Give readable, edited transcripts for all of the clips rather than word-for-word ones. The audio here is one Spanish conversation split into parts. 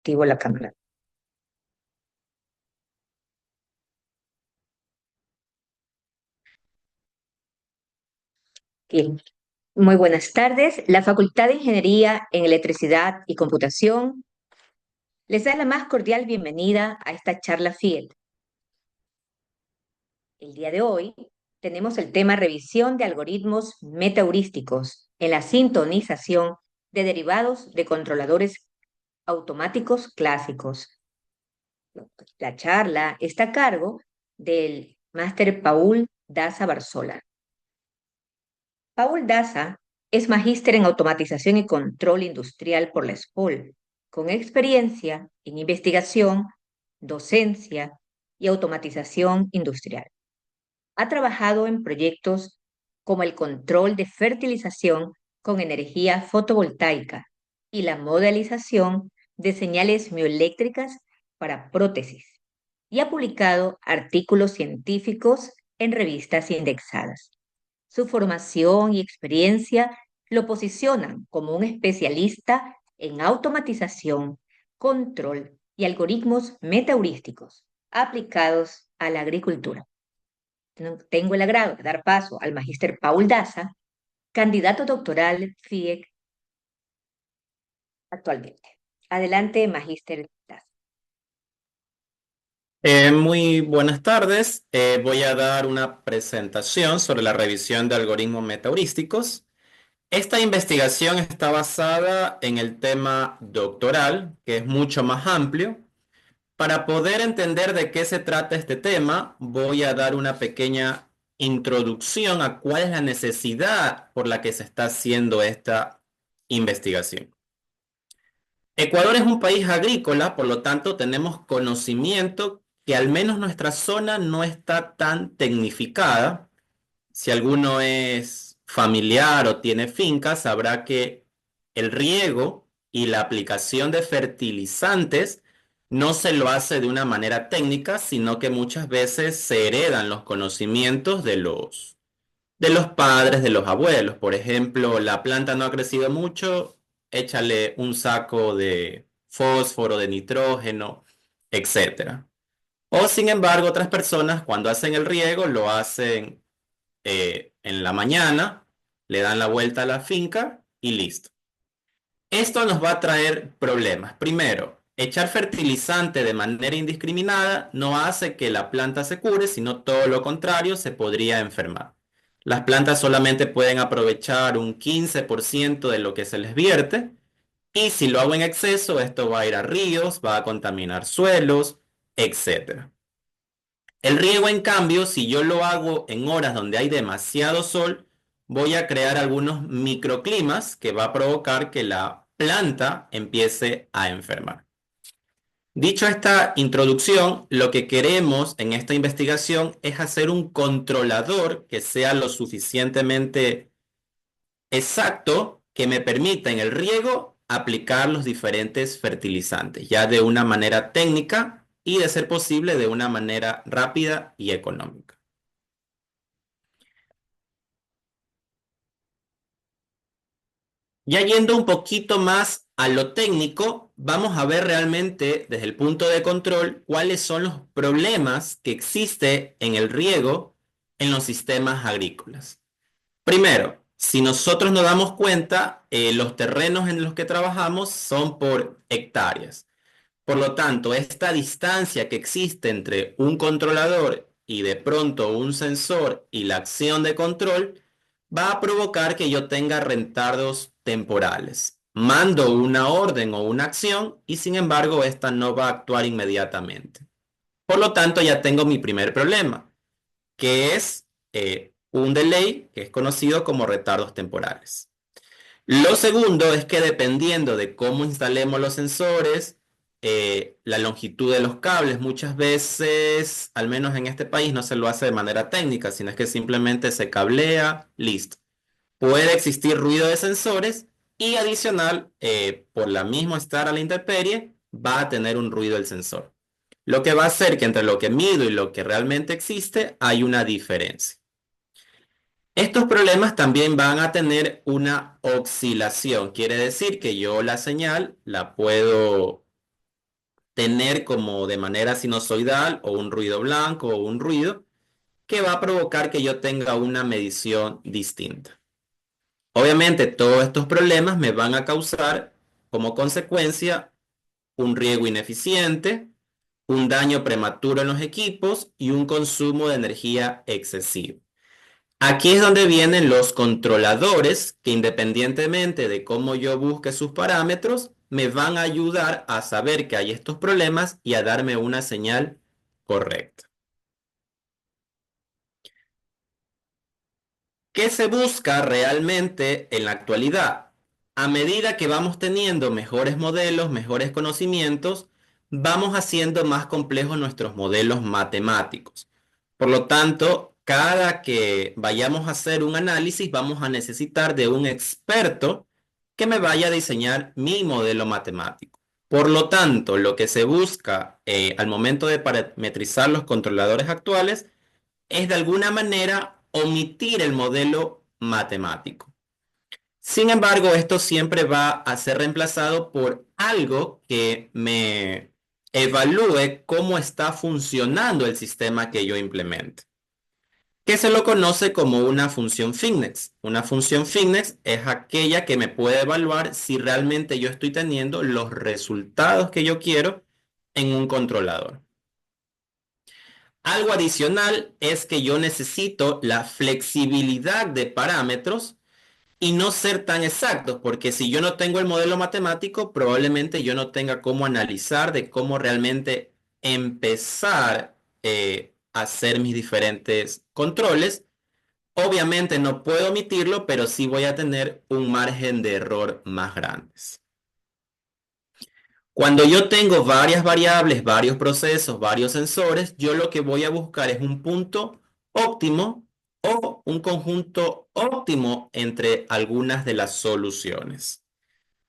Activo la cámara. Bien. Muy buenas tardes. La Facultad de Ingeniería en Electricidad y Computación les da la más cordial bienvenida a esta charla FIET. El día de hoy tenemos el tema revisión de algoritmos metaheurísticos en la sintonización de derivados de controladores automáticos clásicos. La charla está a cargo del máster Paul Daza Barzola. Paul Daza es magíster en automatización y control industrial por la ESPOL, con experiencia en investigación, docencia y automatización industrial. Ha trabajado en proyectos como el control de fertilización con energía fotovoltaica y la modelización de señales mioeléctricas para prótesis, y ha publicado artículos científicos en revistas indexadas. Su formación y experiencia lo posicionan como un especialista en automatización, control y algoritmos metaheurísticos aplicados a la agricultura. Tengo el agrado de dar paso al magíster Paul Daza, candidato doctoral FIEC actualmente. Adelante, magíster Daza. Muy buenas tardes. Voy a dar una presentación sobre la revisión de algoritmos metaheurísticos. Esta investigación está basada en el tema doctoral, que es mucho más amplio. Para poder entender de qué se trata este tema, voy a dar una pequeña introducción a cuál es la necesidad por la que se está haciendo esta investigación. Ecuador es un país agrícola, por lo tanto tenemos conocimiento que al menos nuestra zona no está tan tecnificada. Si alguno es familiar o tiene fincas, sabrá que el riego y la aplicación de fertilizantes no se lo hace de una manera técnica, sino que muchas veces se heredan los conocimientos de los padres, de los abuelos. Por ejemplo, la planta no ha crecido mucho, échale un saco de fósforo, de nitrógeno, etcétera. O sin embargo, otras personas cuando hacen el riego lo hacen en la mañana, le dan la vuelta a la finca y listo. Esto nos va a traer problemas. Primero, echar fertilizante de manera indiscriminada no hace que la planta se cure, sino todo lo contrario, se podría enfermar. Las plantas solamente pueden aprovechar un 15% de lo que se les vierte, y si lo hago en exceso, esto va a ir a ríos, va a contaminar suelos, etc. El riego, en cambio, si yo lo hago en horas donde hay demasiado sol, voy a crear algunos microclimas que va a provocar que la planta empiece a enfermar. Dicho esta introducción, lo que queremos en esta investigación es hacer un controlador que sea lo suficientemente exacto que me permita en el riego aplicar los diferentes fertilizantes, ya de una manera técnica y, de ser posible, de una manera rápida y económica. Ya yendo un poquito más a lo técnico, vamos a ver realmente desde el punto de control cuáles son los problemas que existe en el riego en los sistemas agrícolas. Primero, si nosotros nos damos cuenta, los terrenos en los que trabajamos son por hectáreas. Por lo tanto, esta distancia que existe entre un controlador y de pronto un sensor y la acción de control va a provocar que yo tenga retardos temporales. Mando una orden o una acción y, sin embargo, esta no va a actuar inmediatamente. Por lo tanto, ya tengo mi primer problema, que es un delay, que es conocido como retardos temporales. Lo segundo es que, dependiendo de cómo instalemos los sensores, la longitud de los cables, muchas veces, al menos en este país, no se lo hace de manera técnica, sino es que simplemente se cablea, listo. Puede existir ruido de sensores y, adicional, por la misma estar a la intemperie, va a tener un ruido el sensor. Lo que va a hacer que entre lo que mido y lo que realmente existe hay una diferencia. Estos problemas también van a tener una oscilación. Quiere decir que yo la señal la puedo tener como de manera sinusoidal o un ruido blanco o un ruido que va a provocar que yo tenga una medición distinta. Obviamente, todos estos problemas me van a causar como consecuencia un riego ineficiente, un daño prematuro en los equipos y un consumo de energía excesivo. Aquí es donde vienen los controladores que independientemente de cómo yo busque sus parámetros, me van a ayudar a saber que hay estos problemas y a darme una señal correcta. ¿Qué se busca realmente en la actualidad? A medida que vamos teniendo mejores modelos, mejores conocimientos, vamos haciendo más complejos nuestros modelos matemáticos. Por lo tanto, cada que vayamos a hacer un análisis, vamos a necesitar de un experto que me vaya a diseñar mi modelo matemático. Por lo tanto, lo que se busca al momento de parametrizar los controladores actuales es de alguna manera omitir el modelo matemático. Sin embargo, esto siempre va a ser reemplazado por algo que me evalúe cómo está funcionando el sistema que yo implemente, que se lo conoce como una función fitness. Una función fitness es aquella que me puede evaluar si realmente yo estoy teniendo los resultados que yo quiero en un controlador. Algo adicional es que yo necesito la flexibilidad de parámetros y no ser tan exactos, porque si yo no tengo el modelo matemático, probablemente yo no tenga cómo analizar de cómo realmente empezar a hacer mis diferentes controles. Obviamente no puedo omitirlo, pero sí voy a tener un margen de error más grandes. Cuando yo tengo varias variables, varios procesos, varios sensores, yo lo que voy a buscar es un punto óptimo o un conjunto óptimo entre algunas de las soluciones.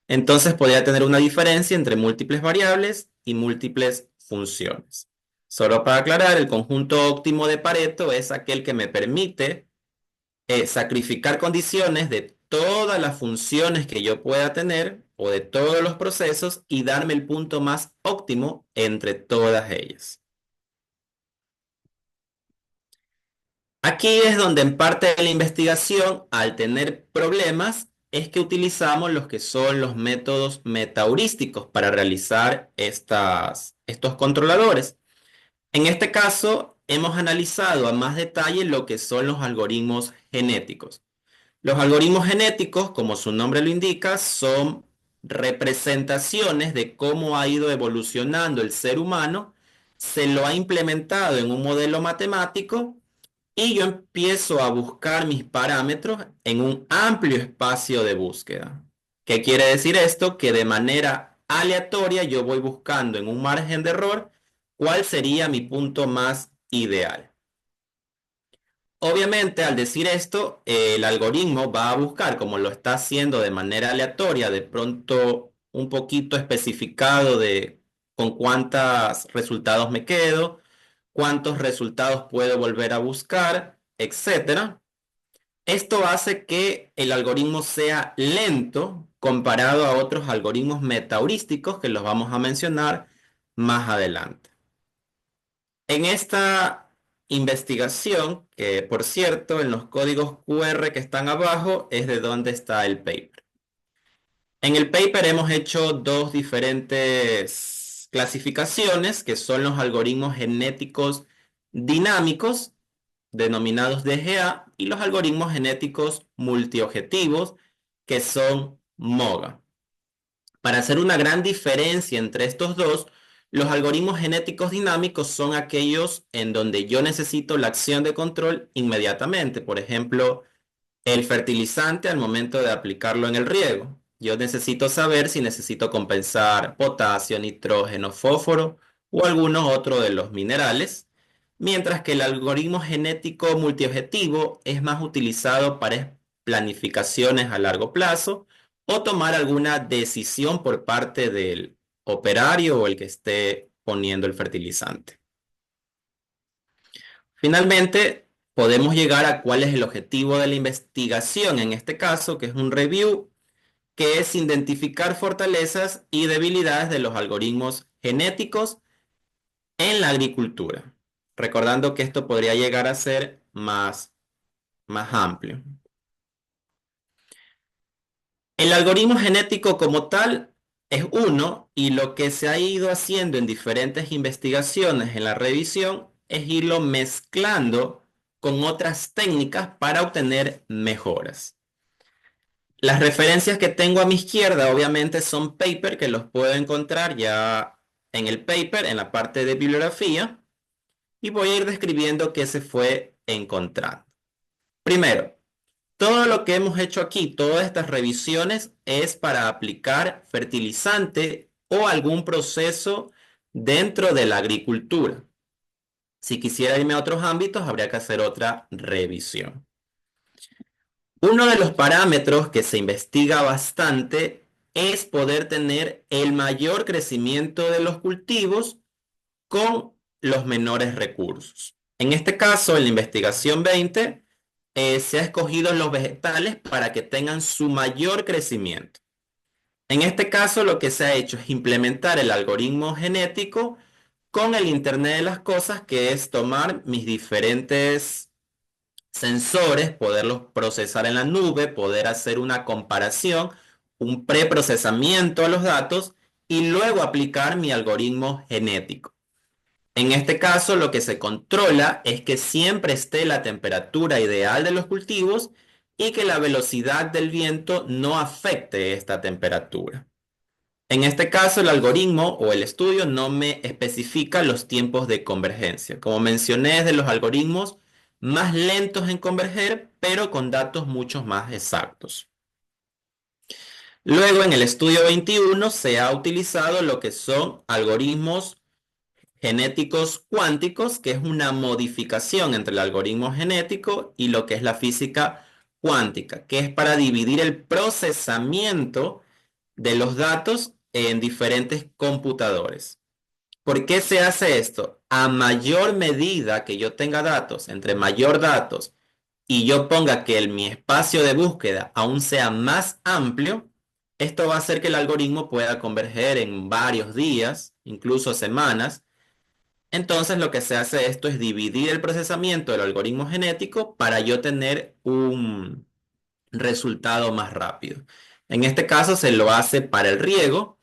Entonces podría tener una diferencia entre múltiples variables y múltiples funciones. Solo para aclarar, el conjunto óptimo de Pareto es aquel que me permite sacrificar condiciones de todas las funciones que yo pueda tener o de todos los procesos y darme el punto más óptimo entre todas ellas. Aquí es donde en parte de la investigación, al tener problemas, es que utilizamos los que son los métodos metaheurísticos para realizar estos controladores. En este caso, hemos analizado a más detalle lo que son los algoritmos genéticos. Los algoritmos genéticos, como su nombre lo indica, son representaciones de cómo ha ido evolucionando el ser humano, se lo ha implementado en un modelo matemático y yo empiezo a buscar mis parámetros en un amplio espacio de búsqueda. ¿Qué quiere decir esto? Que de manera aleatoria yo voy buscando en un margen de error cuál sería mi punto más ideal. Obviamente, al decir esto, el algoritmo va a buscar, como lo está haciendo de manera aleatoria, de pronto un poquito especificado de con cuántos resultados me quedo, cuántos resultados puedo volver a buscar, etcétera. Esto hace que el algoritmo sea lento comparado a otros algoritmos metaheurísticos que los vamos a mencionar más adelante. En esta investigación, que por cierto, en los códigos QR que están abajo es de donde está el paper. En el paper hemos hecho dos diferentes clasificaciones, que son los algoritmos genéticos dinámicos, denominados DGA, y los algoritmos genéticos multiobjetivos, que son MOGA. Para hacer una gran diferencia entre estos dos, los algoritmos genéticos dinámicos son aquellos en donde yo necesito la acción de control inmediatamente. Por ejemplo, el fertilizante al momento de aplicarlo en el riego. Yo necesito saber si necesito compensar potasio, nitrógeno, fósforo o alguno otro de los minerales, mientras que el algoritmo genético multiobjetivo es más utilizado para planificaciones a largo plazo o tomar alguna decisión por parte del operario o el que esté poniendo el fertilizante. Finalmente, podemos llegar a cuál es el objetivo de la investigación, en este caso, que es un review, que es identificar fortalezas y debilidades de los algoritmos genéticos en la agricultura. Recordando que esto podría llegar a ser más amplio. El algoritmo genético como tal es uno y lo que se ha ido haciendo en diferentes investigaciones en la revisión es irlo mezclando con otras técnicas para obtener mejoras. Las referencias que tengo a mi izquierda obviamente son paper que los puedo encontrar ya en el paper, en la parte de bibliografía, y voy a ir describiendo qué se fue encontrando. Primero, todo lo que hemos hecho aquí, todas estas revisiones, es para aplicar fertilizante o algún proceso dentro de la agricultura. Si quisiera irme a otros ámbitos, habría que hacer otra revisión. Uno de los parámetros que se investiga bastante es poder tener el mayor crecimiento de los cultivos con los menores recursos. En este caso, en la investigación 20, se ha escogido los vegetales para que tengan su mayor crecimiento. En este caso, lo que se ha hecho es implementar el algoritmo genético con el Internet de las Cosas, que es tomar mis diferentes sensores, poderlos procesar en la nube, poder hacer una comparación, un preprocesamiento a los datos y luego aplicar mi algoritmo genético. En este caso, lo que se controla es que siempre esté la temperatura ideal de los cultivos y que la velocidad del viento no afecte esta temperatura. En este caso, el algoritmo o el estudio no me especifica los tiempos de convergencia. Como mencioné, es de los algoritmos más lentos en converger, pero con datos mucho más exactos. Luego, en el estudio 21 se ha utilizado lo que son algoritmos genéticos cuánticos, que es una modificación entre el algoritmo genético y lo que es la física cuántica, que es para dividir el procesamiento de los datos en diferentes computadores. ¿Por qué se hace esto? A mayor medida que yo tenga datos, entre mayor datos, y yo ponga que mi espacio de búsqueda aún sea más amplio, esto va a hacer que el algoritmo pueda converger en varios días, incluso semanas. Entonces lo que se hace esto es dividir el procesamiento del algoritmo genético para yo tener un resultado más rápido. En este caso se lo hace para el riego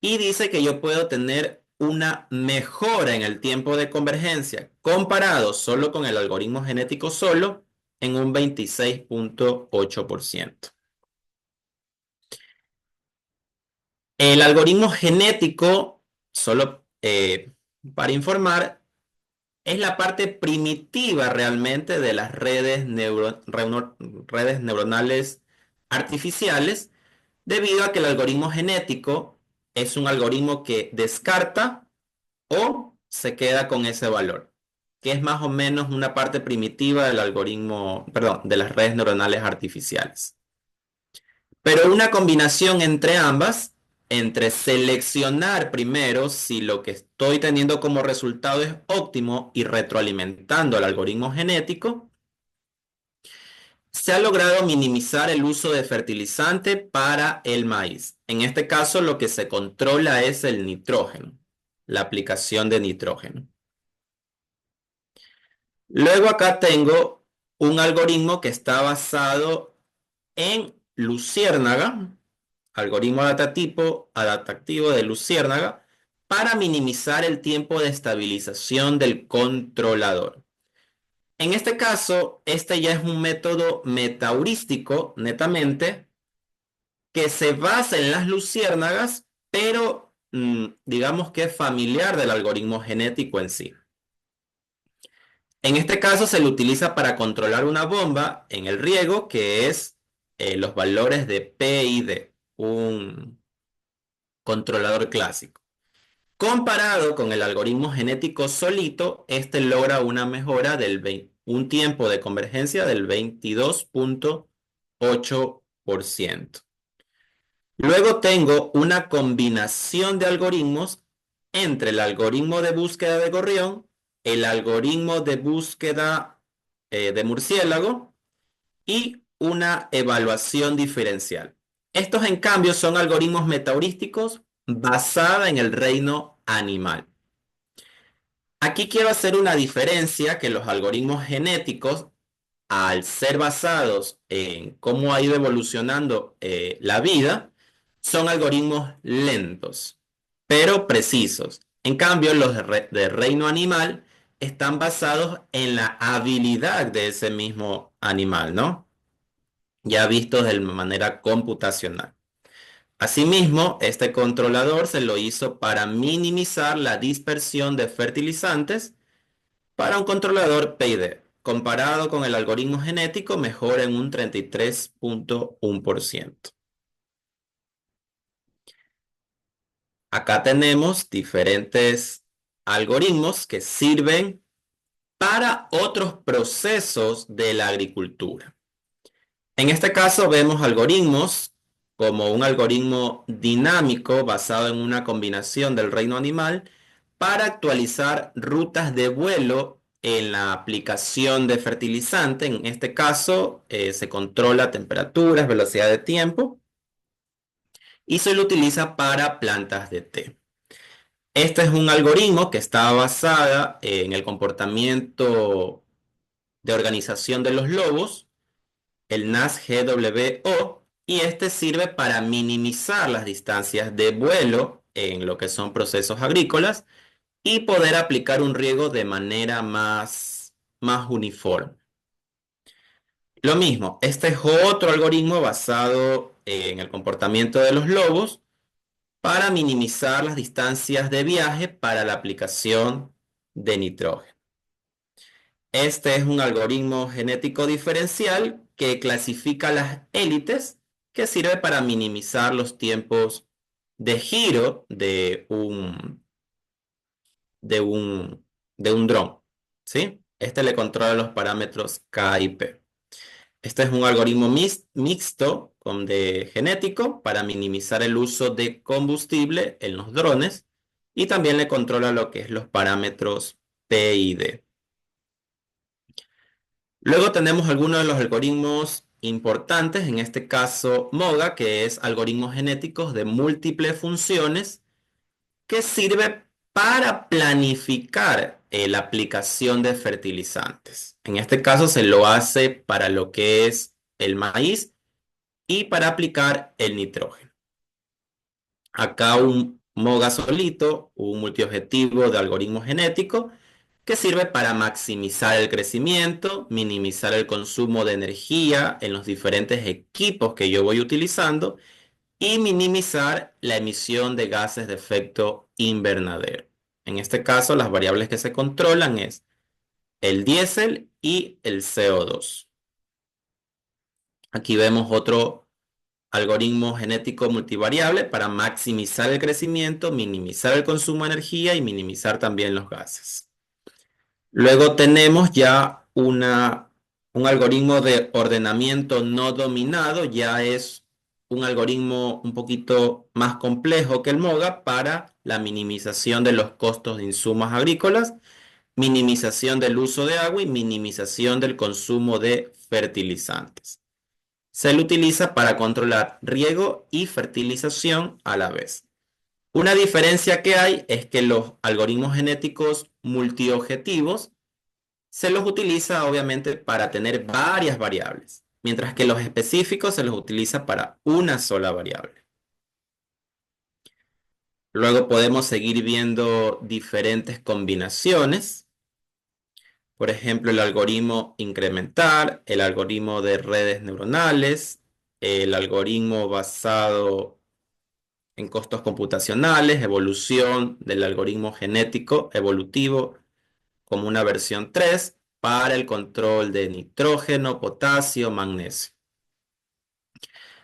y dice que yo puedo tener una mejora en el tiempo de convergencia comparado solo con el algoritmo genético solo en un 26.8%. El algoritmo genético, solo para informar, es la parte primitiva realmente de las redes neuronales artificiales, debido a que el algoritmo genético es un algoritmo que descarta o se queda con ese valor, que es más o menos una parte primitiva del algoritmo, perdón, de las redes neuronales artificiales. Pero una combinación entre ambas, entre seleccionar primero si lo que estoy teniendo como resultado es óptimo y retroalimentando al algoritmo genético, se ha logrado minimizar el uso de fertilizante para el maíz. En este caso, lo que se controla es el nitrógeno, la aplicación de nitrógeno. Luego acá tengo un algoritmo que está basado en luciérnaga, algoritmo adaptativo de luciérnaga, para minimizar el tiempo de estabilización del controlador. En este caso, este ya es un método metaheurístico, netamente, que se basa en las luciérnagas, pero digamos que es familiar del algoritmo genético en sí. En este caso se lo utiliza para controlar una bomba en el riego, que es los valores de P y D, un controlador clásico. Comparado con el algoritmo genético solito, este logra una mejora un tiempo de convergencia del 22.8%. Luego tengo una combinación de algoritmos entre el algoritmo de búsqueda de gorrión, el algoritmo de búsqueda de murciélago y una evaluación diferencial. Estos, en cambio, son algoritmos metaheurísticos basada en el reino animal. Aquí quiero hacer una diferencia que los algoritmos genéticos, al ser basados en cómo ha ido evolucionando la vida, son algoritmos lentos, pero precisos. En cambio, los de reino animal están basados en la habilidad de ese mismo animal, ¿no? Ya vistos de manera computacional. Asimismo, este controlador se lo hizo para minimizar la dispersión de fertilizantes para un controlador PID. Comparado con el algoritmo genético, mejora en un 33,1%. Acá tenemos diferentes algoritmos que sirven para otros procesos de la agricultura. En este caso vemos algoritmos como un algoritmo dinámico basado en una combinación del reino animal para actualizar rutas de vuelo en la aplicación de fertilizante. En este caso se controla temperaturas, velocidad de tiempo y se lo utiliza para plantas de té. Este es un algoritmo que está basado en el comportamiento de organización de los lobos, el NAS-GWO, y este sirve para minimizar las distancias de vuelo en lo que son procesos agrícolas y poder aplicar un riego de manera más uniforme. Lo mismo, este es otro algoritmo basado en el comportamiento de los lobos para minimizar las distancias de viaje para la aplicación de nitrógeno. Este es un algoritmo genético diferencial que clasifica las élites, que sirve para minimizar los tiempos de giro de un, de un dron, ¿sí? Este le controla los parámetros K y P. Este es un algoritmo mixto de genético para minimizar el uso de combustible en los drones y también le controla lo que es los parámetros P y D. Luego tenemos algunos de los algoritmos importantes, en este caso MOGA, que es algoritmos genéticos de múltiples funciones, que sirve para planificar la aplicación de fertilizantes. En este caso se lo hace para lo que es el maíz y para aplicar el nitrógeno. Acá un MOGA solito, un multiobjetivo de algoritmo genético que sirve para maximizar el crecimiento, minimizar el consumo de energía en los diferentes equipos que yo voy utilizando y minimizar la emisión de gases de efecto invernadero. En este caso, las variables que se controlan es el diésel y el CO2. Aquí vemos otro algoritmo genético multivariable para maximizar el crecimiento, minimizar el consumo de energía y minimizar también los gases. Luego tenemos ya un algoritmo de ordenamiento no dominado, ya es un algoritmo un poquito más complejo que el MOGA para la minimización de los costos de insumos agrícolas, minimización del uso de agua y minimización del consumo de fertilizantes. Se lo utiliza para controlar riego y fertilización a la vez. Una diferencia que hay es que los algoritmos genéticos multiobjetivos se los utiliza obviamente para tener varias variables, mientras que los específicos se los utiliza para una sola variable. Luego podemos seguir viendo diferentes combinaciones. Por ejemplo, el algoritmo incremental, el algoritmo de redes neuronales, el algoritmo basado en costos computacionales, evolución del algoritmo genético evolutivo como una versión 3 para el control de nitrógeno, potasio, magnesio.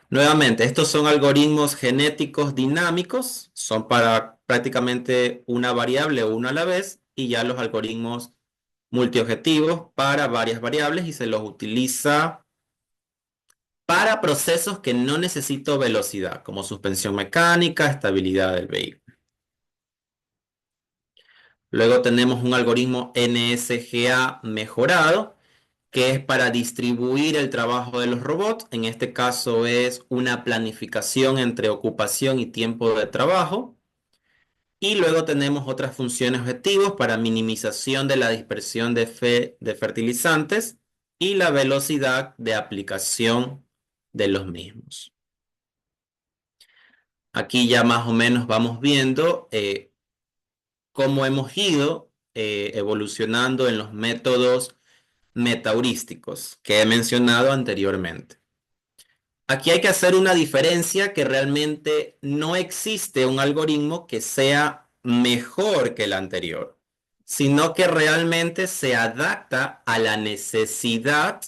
Nuevamente, estos son algoritmos genéticos dinámicos, son para prácticamente una variable o una a la vez, y ya los algoritmos multiobjetivos para varias variables y se los utiliza para procesos que no necesito velocidad, como suspensión mecánica, estabilidad del vehículo. Luego tenemos un algoritmo NSGA mejorado, que es para distribuir el trabajo de los robots. En este caso es una planificación entre ocupación y tiempo de trabajo. Y luego tenemos otras funciones objetivos para minimización de la dispersión de fertilizantes y la velocidad de aplicación de los mismos. Aquí ya más o menos vamos viendo cómo hemos ido evolucionando en los métodos metaheurísticos que he mencionado anteriormente. Aquí hay que hacer una diferencia que realmente no existe un algoritmo que sea mejor que el anterior, sino que realmente se adapta a la necesidad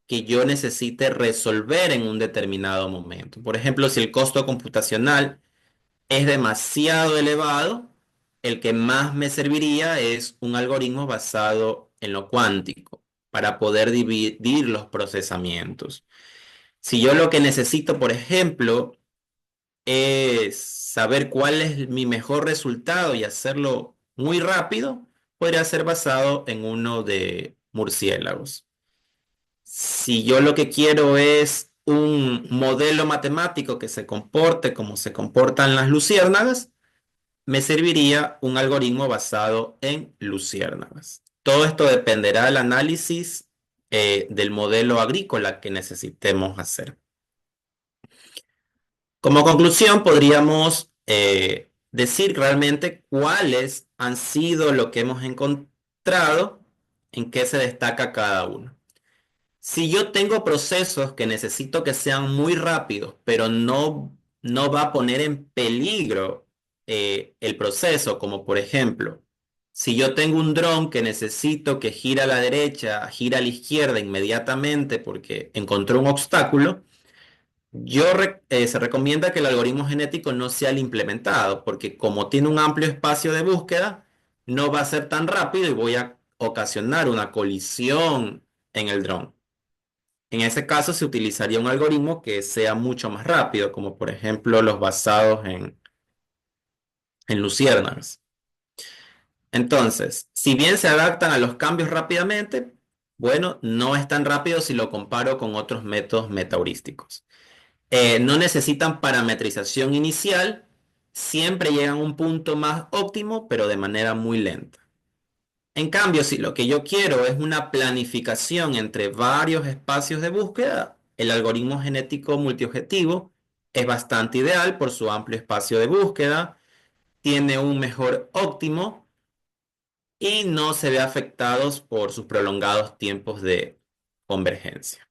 que yo necesite resolver en un determinado momento. Por ejemplo, si el costo computacional es demasiado elevado, el que más me serviría es un algoritmo basado en lo cuántico para poder dividir los procesamientos. Si yo lo que necesito, por ejemplo, es saber cuál es mi mejor resultado y hacerlo muy rápido, podría ser basado en uno de murciélagos. Si yo lo que quiero es un modelo matemático que se comporte como se comportan las luciérnagas, me serviría un algoritmo basado en luciérnagas. Todo esto dependerá del análisis del modelo agrícola que necesitemos hacer. Como conclusión, podríamos decir realmente cuáles han sido lo que hemos encontrado, en qué se destaca cada uno. Si yo tengo procesos que necesito que sean muy rápidos, pero no va a poner en peligro el proceso, como por ejemplo, si yo tengo un dron que necesito que gire a la derecha, gire a la izquierda inmediatamente porque encontró un obstáculo, se recomienda que el algoritmo genético no sea el implementado, porque como tiene un amplio espacio de búsqueda, no va a ser tan rápido y voy a ocasionar una colisión en el dron. En ese caso se utilizaría un algoritmo que sea mucho más rápido, como por ejemplo los basados en luciérnagas. Entonces, si bien se adaptan a los cambios rápidamente, bueno, no es tan rápido si lo comparo con otros métodos metaheurísticos. No necesitan parametrización inicial, siempre llegan a un punto más óptimo, pero de manera muy lenta. En cambio, si lo que yo quiero es una planificación entre varios espacios de búsqueda, el algoritmo genético multiobjetivo es bastante ideal por su amplio espacio de búsqueda, tiene un mejor óptimo y no se ve afectados por sus prolongados tiempos de convergencia.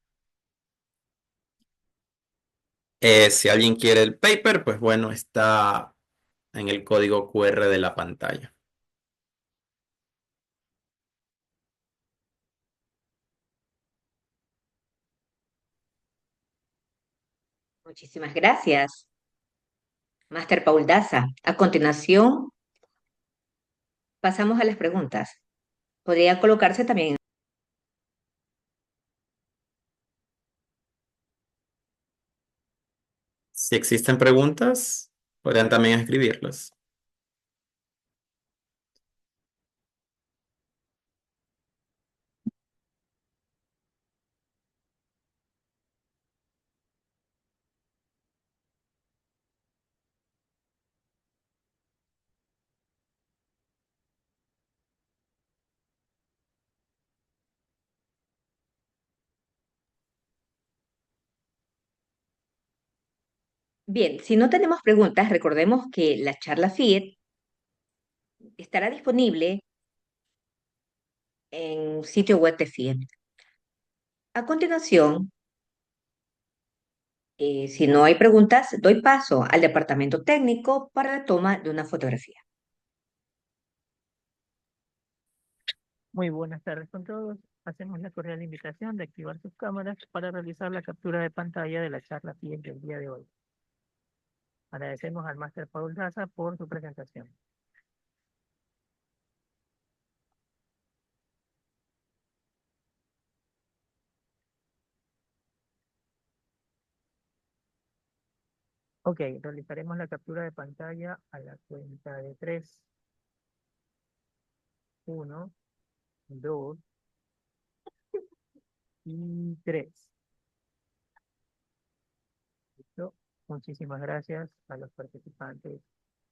Si alguien quiere el paper, pues bueno, está en el código QR de la pantalla. Muchísimas gracias, Máster Paul Daza. A continuación, pasamos a las preguntas. Podría colocarse también. Si existen preguntas, podrían también escribirlas. Bien, si no tenemos preguntas, recordemos que la charla FIET estará disponible en sitio web de FIET. A continuación, si no hay preguntas, doy paso al departamento técnico para la toma de una fotografía. Muy buenas tardes con todos. Hacemos la cordial invitación de activar sus cámaras para realizar la captura de pantalla de la charla siguiente del día de hoy. Agradecemos al máster Paul Daza por su presentación. Ok, realizaremos la captura de pantalla a la cuenta de 3, 1, 2 y 3. ¿Listo? Muchísimas gracias a los participantes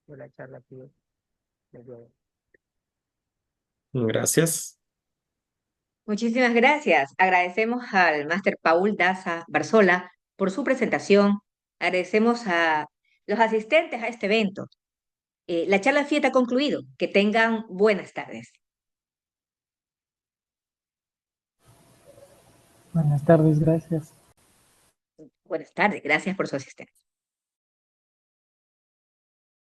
de la charla aquí. del día de hoy. Gracias. Muchísimas gracias. Agradecemos al máster Paul Daza Barzola por su presentación. Agradecemos a los asistentes a este evento. La charla FIET ha concluido. Que tengan buenas tardes. Buenas tardes, gracias. Buenas tardes. Gracias por su asistencia.